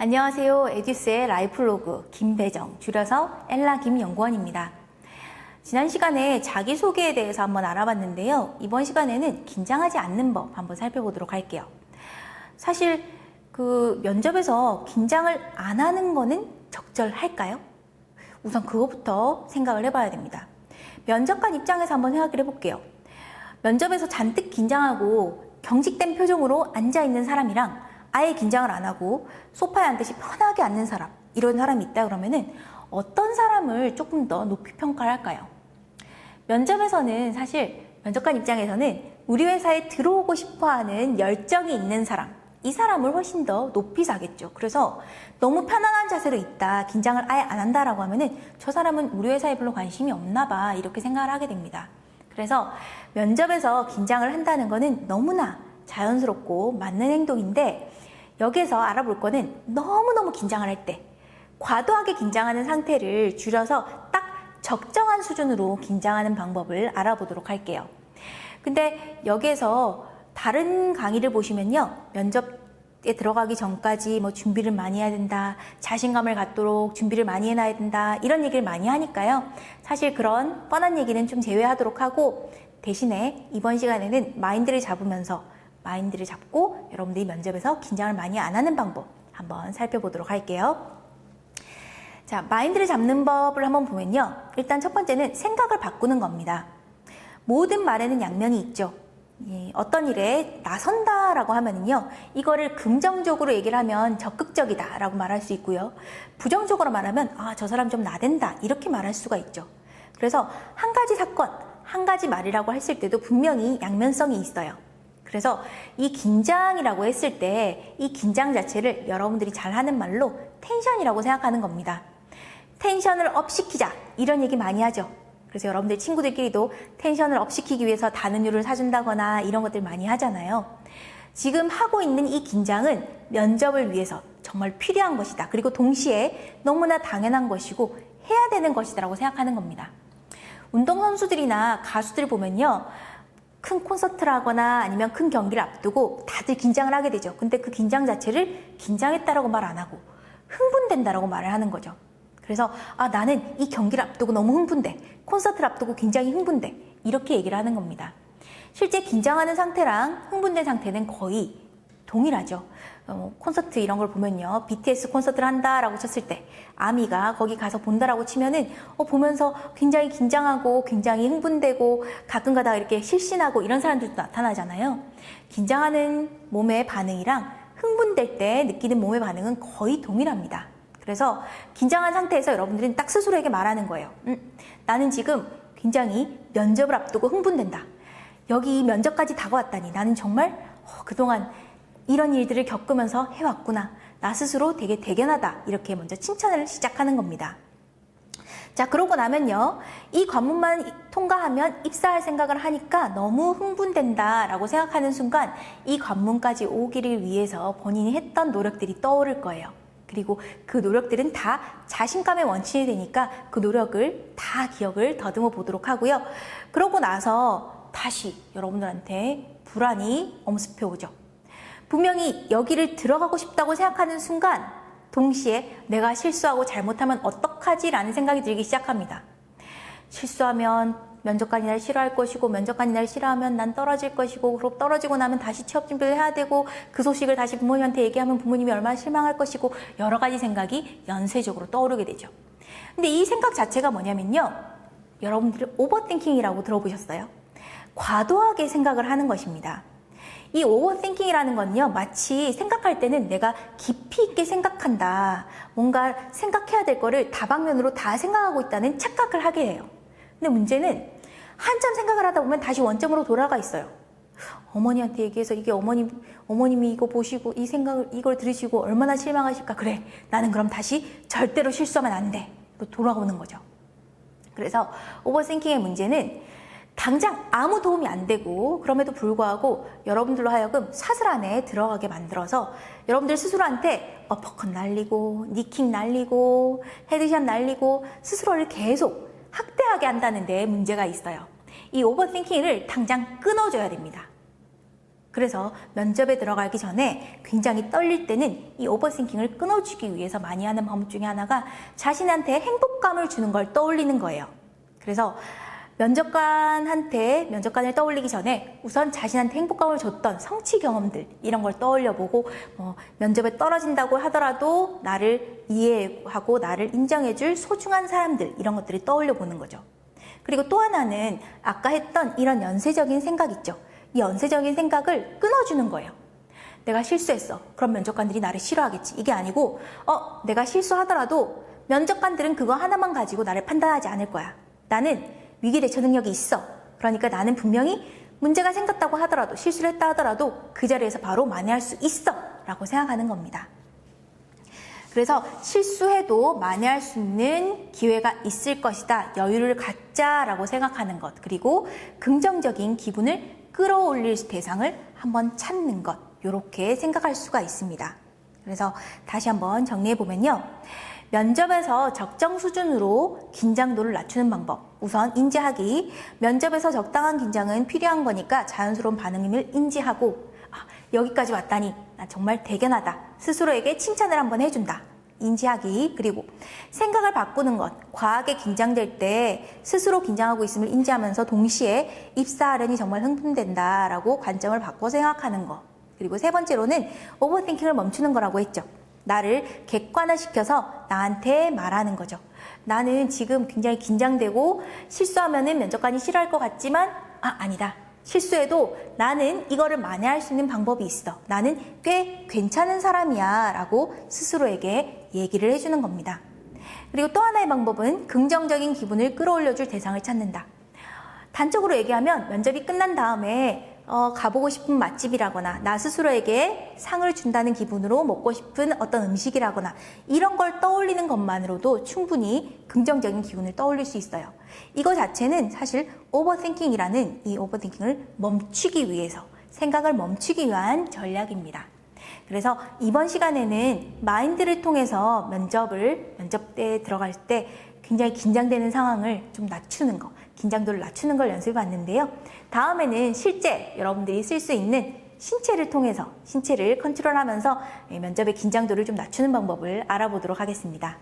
안녕하세요. 에듀스의 라이플로그 김배정, 줄여서 엘라 김연구원입니다. 지난 시간에 자기소개에 대해서 한번 알아봤는데요. 이번 시간에는 긴장하지 않는 법 한번 살펴보도록 할게요. 사실 면접에서 긴장을 안 하는 거는 적절할까요? 우선 그것부터 생각을 해봐야 됩니다. 면접관 입장에서 한번 생각을 해볼게요. 면접에서 잔뜩 긴장하고 경직된 표정으로 앉아있는 사람이랑 아예 긴장을 안 하고 소파에 앉듯이 편하게 앉는 사람, 이런 사람이 있다 그러면은 어떤 사람을 조금 더 높이 평가를 할까요? 면접에서는 사실 면접관 입장에서는 우리 회사에 들어오고 싶어하는 열정이 있는 사람, 이 사람을 훨씬 더 높이 사겠죠. 그래서 너무 편안한 자세로 있다, 긴장을 아예 안 한다라고 하면은 저 사람은 우리 회사에 별로 관심이 없나 봐, 이렇게 생각을 하게 됩니다. 그래서 면접에서 긴장을 한다는 거는 너무나 자연스럽고 맞는 행동인데, 여기에서 알아볼 거는 너무너무 긴장을 할 때 과도하게 긴장하는 상태를 줄여서 딱 적정한 수준으로 긴장하는 방법을 알아보도록 할게요. 근데 여기에서 다른 강의를 보시면요, 면접에 들어가기 전까지 준비를 많이 해야 된다, 자신감을 갖도록 준비를 많이 해놔야 된다, 이런 얘기를 많이 하니까요. 사실 그런 뻔한 얘기는 좀 제외하도록 하고, 대신에 이번 시간에는 마인드를 잡고 여러분들이 면접에서 긴장을 많이 안 하는 방법 한번 살펴보도록 할게요. 자, 마인드를 잡는 법을 한번 보면요. 일단 첫 번째는 생각을 바꾸는 겁니다. 모든 말에는 양면이 있죠. 어떤 일에 나선다라고 하면은요, 이거를 긍정적으로 얘기를 하면 적극적이다라고 말할 수 있고요. 부정적으로 말하면 저 사람 좀 나댄다, 이렇게 말할 수가 있죠. 그래서 한 가지 사건, 한 가지 말이라고 했을 때도 분명히 양면성이 있어요. 그래서 이 긴장이라고 했을 때 이 긴장 자체를 여러분들이 잘하는 말로 텐션이라고 생각하는 겁니다. 텐션을 업시키자, 이런 얘기 많이 하죠. 그래서 여러분들 친구들끼리도 텐션을 업시키기 위해서 단 음료를 사준다거나 이런 것들 많이 하잖아요. 지금 하고 있는 이 긴장은 면접을 위해서 정말 필요한 것이다. 그리고 동시에 너무나 당연한 것이고 해야 되는 것이다 라고 생각하는 겁니다. 운동선수들이나 가수들 보면요, 큰 콘서트를 하거나 아니면 큰 경기를 앞두고 다들 긴장을 하게 되죠. 근데 그 긴장 자체를 긴장했다라고 말 안 하고 흥분된다라고 말을 하는 거죠. 그래서 나는 이 경기를 앞두고 너무 흥분돼, 콘서트를 앞두고 굉장히 흥분돼, 이렇게 얘기를 하는 겁니다. 실제 긴장하는 상태랑 흥분된 상태는 거의 동일하죠. 콘서트 이런 걸 보면요, BTS 콘서트를 한다라고 쳤을 때 아미가 거기 가서 본다라고 치면은 보면서 굉장히 긴장하고 굉장히 흥분되고 가끔가다 이렇게 실신하고 이런 사람들도 나타나잖아요. 긴장하는 몸의 반응이랑 흥분될 때 느끼는 몸의 반응은 거의 동일합니다. 그래서 긴장한 상태에서 여러분들은 딱 스스로에게 말하는 거예요. 나는 지금 굉장히 면접을 앞두고 흥분된다. 여기 면접까지 다가왔다니 나는 정말 그동안 이런 일들을 겪으면서 해왔구나. 나 스스로 되게 대견하다. 이렇게 먼저 칭찬을 시작하는 겁니다. 자, 그러고 나면요, 이 관문만 통과하면 입사할 생각을 하니까 너무 흥분된다 라고 생각하는 순간 이 관문까지 오기를 위해서 본인이 했던 노력들이 떠오를 거예요. 그리고 그 노력들은 다 자신감의 원천이 되니까 그 노력을 다 기억을 더듬어 보도록 하고요. 그러고 나서 다시 여러분들한테 불안이 엄습해 오죠. 분명히 여기를 들어가고 싶다고 생각하는 순간 동시에 내가 실수하고 잘못하면 어떡하지? 라는 생각이 들기 시작합니다. 실수하면 면접관이 날 싫어할 것이고, 면접관이 날 싫어하면 난 떨어질 것이고, 그리고 떨어지고 나면 다시 취업 준비를 해야 되고, 그 소식을 다시 부모님한테 얘기하면 부모님이 얼마나 실망할 것이고, 여러 가지 생각이 연쇄적으로 떠오르게 되죠. 근데 이 생각 자체가 뭐냐면요, 여러분들이 오버띵킹이라고 들어보셨어요? 과도하게 생각을 하는 것입니다. 이 오버띵킹이라는 건요, 마치 생각할 때는 내가 깊이 있게 생각한다, 뭔가 생각해야 될 거를 다방면으로 다 생각하고 있다는 착각을 하게 해요. 근데 문제는 한참 생각을 하다 보면 다시 원점으로 돌아가 있어요. 어머니한테 얘기해서 이게 어머님이 이거 보시고 이걸 들으시고 얼마나 실망하실까. 그래, 나는 그럼 다시 절대로 실수하면 안 돼. 또 돌아오는 거죠. 그래서 오버띵킹의 문제는 당장 아무 도움이 안 되고, 그럼에도 불구하고 여러분들로 하여금 사슬 안에 들어가게 만들어서 여러분들 스스로한테 어퍼컷 날리고 니킥 날리고 헤드샷 날리고 스스로를 계속 학대하게 한다는 데 문제가 있어요. 이 오버띵킹을 당장 끊어줘야 됩니다. 그래서 면접에 들어가기 전에 굉장히 떨릴 때는 이 오버싱킹을 끊어주기 위해서 많이 하는 방법 중에 하나가 자신한테 행복감을 주는 걸 떠올리는 거예요. 그래서 면접관을 떠올리기 전에 우선 자신한테 행복감을 줬던 성취 경험들 이런 걸 떠올려보고 면접에 떨어진다고 하더라도 나를 이해하고 나를 인정해줄 소중한 사람들 이런 것들을 떠올려보는 거죠. 그리고 또 하나는 아까 했던 이런 연쇄적인 생각 있죠. 이 연쇄적인 생각을 끊어주는 거예요. 내가 실수했어. 그럼 면접관들이 나를 싫어하겠지. 이게 아니고 내가 실수하더라도 면접관들은 그거 하나만 가지고 나를 판단하지 않을 거야. 나는 위기대처 능력이 있어. 그러니까 나는 분명히 문제가 생겼다고 하더라도 실수를 했다 하더라도 그 자리에서 바로 만회할 수 있어 라고 생각하는 겁니다. 그래서 실수해도 만회할 수 있는 기회가 있을 것이다. 여유를 갖자라고 생각하는 것. 그리고 긍정적인 기분을 끌어올릴 대상을 한번 찾는 것. 이렇게 생각할 수가 있습니다. 그래서 다시 한번 정리해보면요. 면접에서 적정 수준으로 긴장도를 낮추는 방법. 우선 인지하기. 면접에서 적당한 긴장은 필요한 거니까 자연스러운 반응임을 인지하고 여기까지 왔다니 나 정말 대견하다. 스스로에게 칭찬을 한번 해준다. 인지하기. 그리고 생각을 바꾸는 것. 과하게 긴장될 때 스스로 긴장하고 있음을 인지하면서 동시에 입사하려니 정말 흥분된다라고 관점을 바꿔 생각하는 것. 그리고 세 번째로는 오버띵킹을 멈추는 거라고 했죠. 나를 객관화시켜서 나한테 말하는 거죠. 나는 지금 굉장히 긴장되고 실수하면은 면접관이 싫어할 것 같지만 아니다. 실수해도 나는 이거를 만회할 수 있는 방법이 있어. 나는 꽤 괜찮은 사람이야 라고 스스로에게 얘기를 해주는 겁니다. 그리고 또 하나의 방법은 긍정적인 기분을 끌어올려줄 대상을 찾는다. 단적으로 얘기하면 면접이 끝난 다음에 가보고 싶은 맛집이라거나 나 스스로에게 상을 준다는 기분으로 먹고 싶은 어떤 음식이라거나 이런 걸 떠올리는 것만으로도 충분히 긍정적인 기분을 떠올릴 수 있어요. 이거 자체는 사실 오버띵킹이라는 이 오버띵킹을 멈추기 위해서 생각을 멈추기 위한 전략입니다. 그래서 이번 시간에는 마인드를 통해서 면접 때 들어갈 때 굉장히 긴장되는 상황을 좀 낮추는 거, 긴장도를 낮추는 걸 연습해 봤는데요. 다음에는 실제 여러분들이 쓸 수 있는 신체를 통해서 신체를 컨트롤하면서 면접의 긴장도를 좀 낮추는 방법을 알아보도록 하겠습니다.